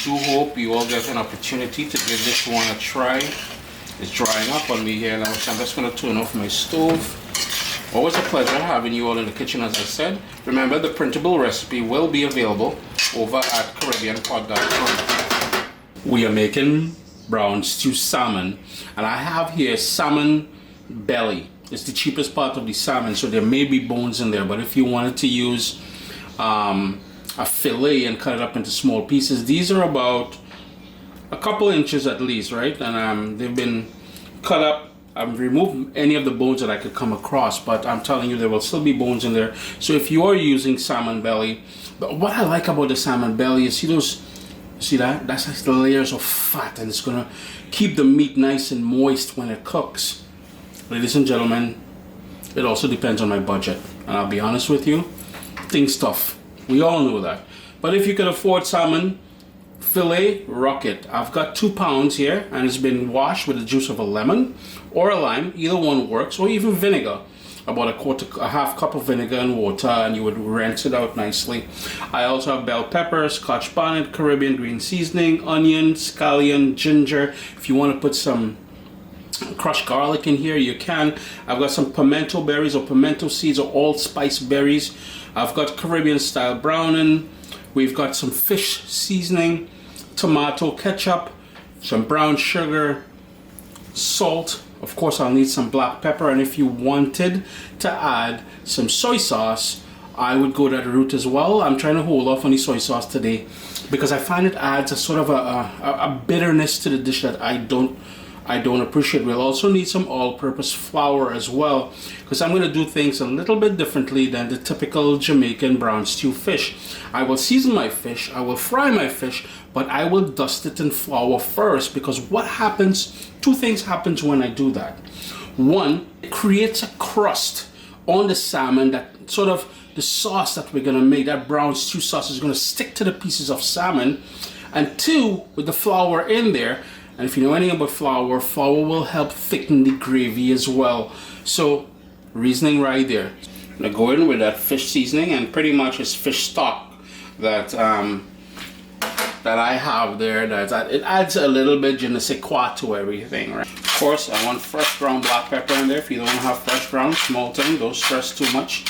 do hope you all get an opportunity to give this one a try. It's drying up on me here now, so I'm just going to turn off my stove. Always a pleasure having you all in the kitchen, as I said. Remember, the printable recipe will be available over at CaribbeanPod.com. We are making brown stew salmon, and I have here salmon belly. It's the cheapest part of the salmon, so there may be bones in there, but if you wanted to use a fillet and cut it up into small pieces, these are about a couple inches at least, right? And they've been cut up. I've removed any of the bones that I could come across, but I'm telling you, there will still be bones in there. So if you are using salmon belly, but what I like about the salmon belly is, see that? That's like the layers of fat, and it's gonna keep the meat nice and moist when it cooks. Ladies and gentlemen, it also depends on my budget, and I'll be honest with you, things tough. We all know that. But if you can afford salmon fillet, rock it. I've got 2 pounds here, and it's been washed with the juice of a lemon or a lime. Either one works, or even vinegar. About a half cup of vinegar and water, and you would rinse it out nicely. I also have bell pepper, Scotch bonnet, Caribbean green seasoning, onion, scallion, ginger. If you want to put some crushed garlic in here, you can. I've got some pimento berries or pimento seeds or allspice berries. I've got Caribbean style browning. We've got some fish seasoning, tomato ketchup, some brown sugar, salt. Of course, I'll need some black pepper, and if you wanted to add some soy sauce, I would go that route as well. I'm trying to hold off on the soy sauce today because I find it adds a sort of a bitterness to the dish that I don't appreciate. We'll also need some all-purpose flour as well, because I'm going to do things a little bit differently than the typical Jamaican brown stew fish. I will season my fish, I will fry my fish, but I will dust it in flour first, because what happens, 2 things happens when I do that. One, it creates a crust on the salmon that sort of, the sauce that we're going to make, that brown stew sauce, is going to stick to the pieces of salmon. And 2, with the flour in there, and if you know anything about flour will help thicken the gravy as well. So, reasoning right there. I'm gonna go in with that fish seasoning, and pretty much it's fish stock that that I have there. That it adds a little bit je ne sais quoi to everything, right? Of course, I want fresh ground black pepper in there. If you don't have fresh ground, small thing, don't stress too much.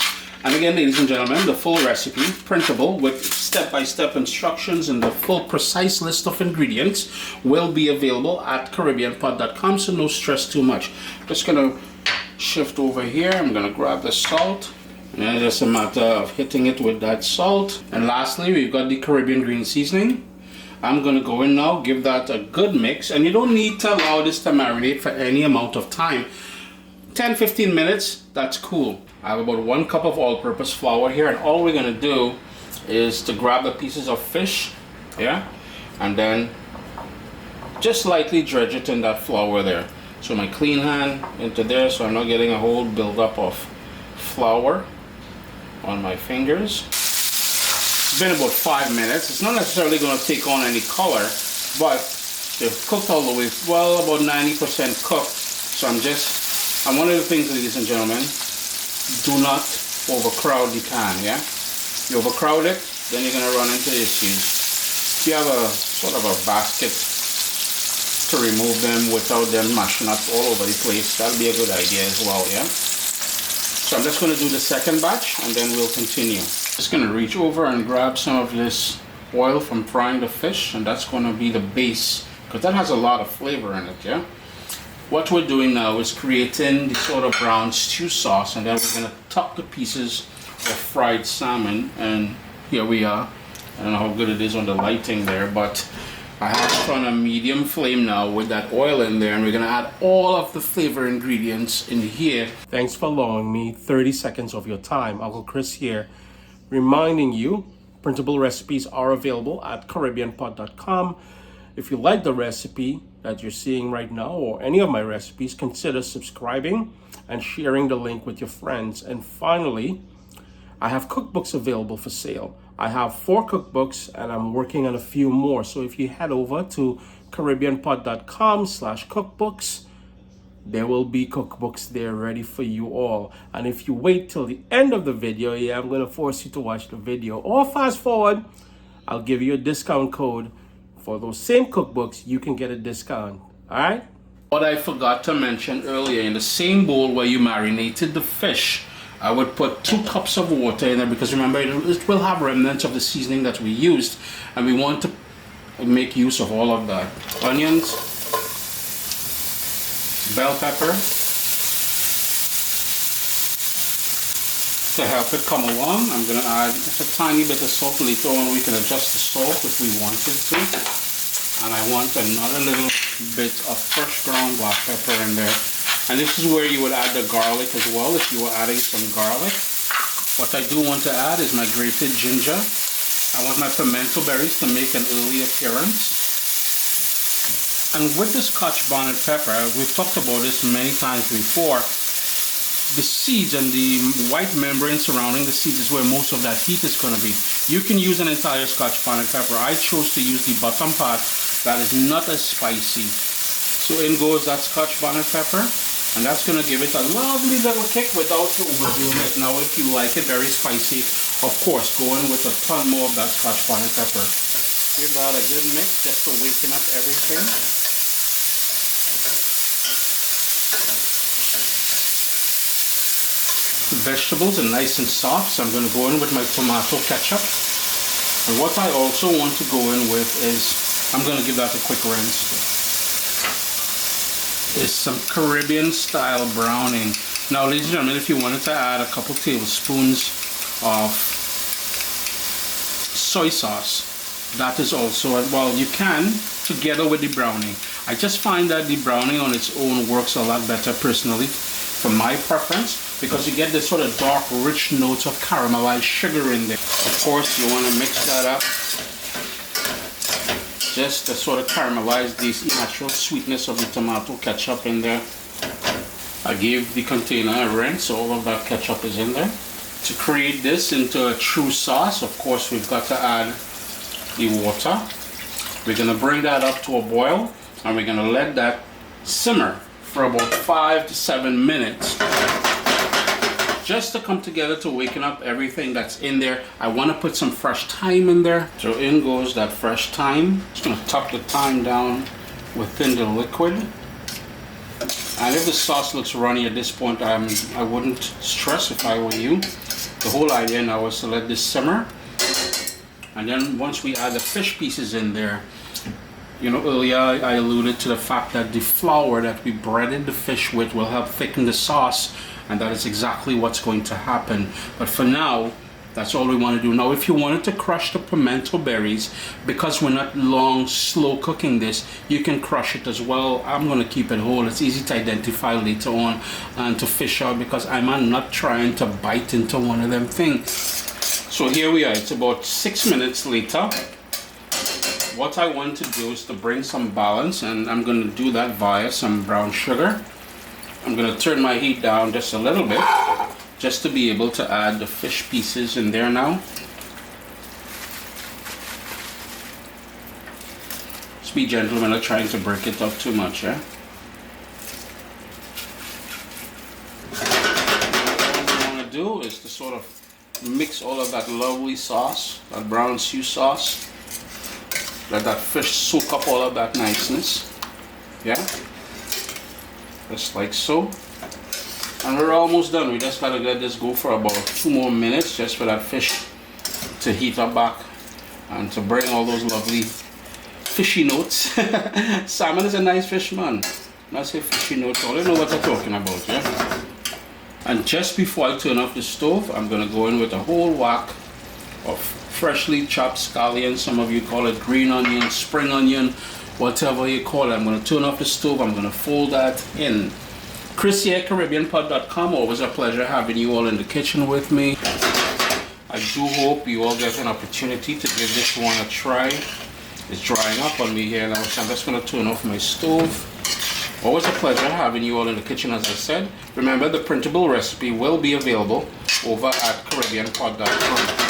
And again, ladies and gentlemen, the full recipe, printable with step-by-step instructions and the full precise list of ingredients, will be available at CaribbeanPod.com, so no stress too much. Just gonna shift over here. I'm gonna grab the salt, and then it's just a matter of hitting it with that salt. And lastly, we've got the Caribbean green seasoning. I'm gonna go in now, give that a good mix, and you don't need to allow this to marinate for any amount of time. 10-15 minutes, that's cool. I have about 1 cup of all-purpose flour here, and all we're gonna do is to grab the pieces of fish, yeah, and then just lightly dredge it in that flour there. So my clean hand into there, so I'm not getting a whole buildup of flour on my fingers. It's been about 5 minutes. It's not necessarily gonna take on any color, but they've cooked all the way, well, about 90% cooked. So and one of the things, ladies and gentlemen, do not overcrowd the pan, yeah? You overcrowd it, then you're gonna run into issues. If you have a sort of a basket to remove them without them mashing up all over the place, that'll be a good idea as well, yeah? So I'm just gonna do the second batch, and then we'll continue. Just gonna reach over and grab some of this oil from frying the fish, and that's gonna be the base, because that has a lot of flavor in it, yeah? What we're doing now is creating the sort of brown stew sauce, and then we're going to tuck the pieces of fried salmon, and here we are. I don't know how good it is on the lighting there, but I have it on a medium flame now with that oil in there, and we're going to add all of the flavor ingredients in here. Thanks for allowing me 30 seconds of your time. Uncle Chris here, reminding you, printable recipes are available at CaribbeanPod.com. If you like the recipe that you're seeing right now, or any of my recipes, consider subscribing and sharing the link with your friends. And finally, I have cookbooks available for sale. I have 4 cookbooks, and I'm working on a few more. So if you head over to CaribbeanPod.com/cookbooks, there will be cookbooks there ready for you all. And if you wait till the end of the video, yeah, I'm going to force you to watch the video, or fast forward, I'll give you a discount code for those same cookbooks, you can get a discount. All right? What I forgot to mention earlier, in the same bowl where you marinated the fish, I would put 2 cups of water in there, because remember, it will have remnants of the seasoning that we used, and we want to make use of all of that. Onions, bell pepper, to help it come along. I'm going to add just a tiny bit of salt. Later on we can adjust the salt if we wanted to. And I want another little bit of fresh ground black pepper in there. And this is where you would add the garlic as well, if you were adding some garlic. What I do want to add is my grated ginger. I want my pimento berries to make an early appearance. And with the Scotch bonnet pepper, we've talked about this many times before, the seeds and the white membrane surrounding the seeds is where most of that heat is going to be. You can use an entire Scotch bonnet pepper. I chose to use the bottom part that is not as spicy. So in goes that Scotch bonnet pepper, and that's going to give it a lovely little kick without overdoing it. Now if you like it very spicy, of course go in with a ton more of that Scotch bonnet pepper. Give that a good mix just to waken up everything. The vegetables are nice and soft, so I'm going to go in with my tomato ketchup. And what I also want to go in with is, I'm going to give that a quick rinse, is some Caribbean style browning. Now ladies and gentlemen, if you wanted to add a couple tablespoons of soy sauce, that is also, well, you can together with the browning. I just find that the browning on its own works a lot better personally, for my preference, because you get this sort of dark, rich notes of caramelized sugar in there. Of course, you want to mix that up just to sort of caramelize this natural sweetness of the tomato ketchup in there. I gave the container a rinse, so all of that ketchup is in there. To create this into a true sauce, of course, we've got to add the water. We're going to bring that up to a boil, and we're going to let that simmer for about 5 to 7 minutes, just to come together to waken up everything that's in there. I want to put some fresh thyme in there, so in goes that fresh thyme. Just going to top the thyme down within the liquid. And if the sauce looks runny at this point, I wouldn't stress if I were you. The whole idea now is to let this simmer, and then once we add the fish pieces in there, you know, earlier I alluded to the fact that the flour that we breaded the fish with will help thicken the sauce, and that is exactly what's going to happen. But for now, that's all we want to do. Now if you wanted to crush the pimento berries, because we're not long slow cooking this, you can crush it as well. I'm going to keep it whole. It's easy to identify later on and to fish out, because I'm not trying to bite into one of them things. So here we are, it's about 6 minutes later. What I want to do is to bring some balance, and I'm going to do that via some brown sugar. I'm going to turn my heat down just a little bit, just to be able to add the fish pieces in there now. Just be gentle, we're not trying to break it up too much, yeah? What I want to do is to sort of mix all of that lovely sauce, that brown stew sauce. Let that fish soak up all of that niceness. Yeah? Just like so. And we're almost done. We just gotta let this go for about 2 more minutes, just for that fish to heat up back and to bring all those lovely fishy notes. Salmon is a nice fish, man. When I say fishy notes, I don't know what I'm talking about, yeah? And just before I turn off the stove, I'm gonna go in with a whole whack of freshly chopped scallions. Some of you call it green onion, spring onion, whatever you call it. I'm going to turn off the stove. I'm going to fold that in. Chris here, CaribbeanPod.com. Always a pleasure having you all in the kitchen with me. I do hope you all get an opportunity to give this one a try. It's drying up on me here now, so I'm just going to turn off my stove. Always a pleasure having you all in the kitchen, as I said. Remember, the printable recipe will be available over at CaribbeanPod.com.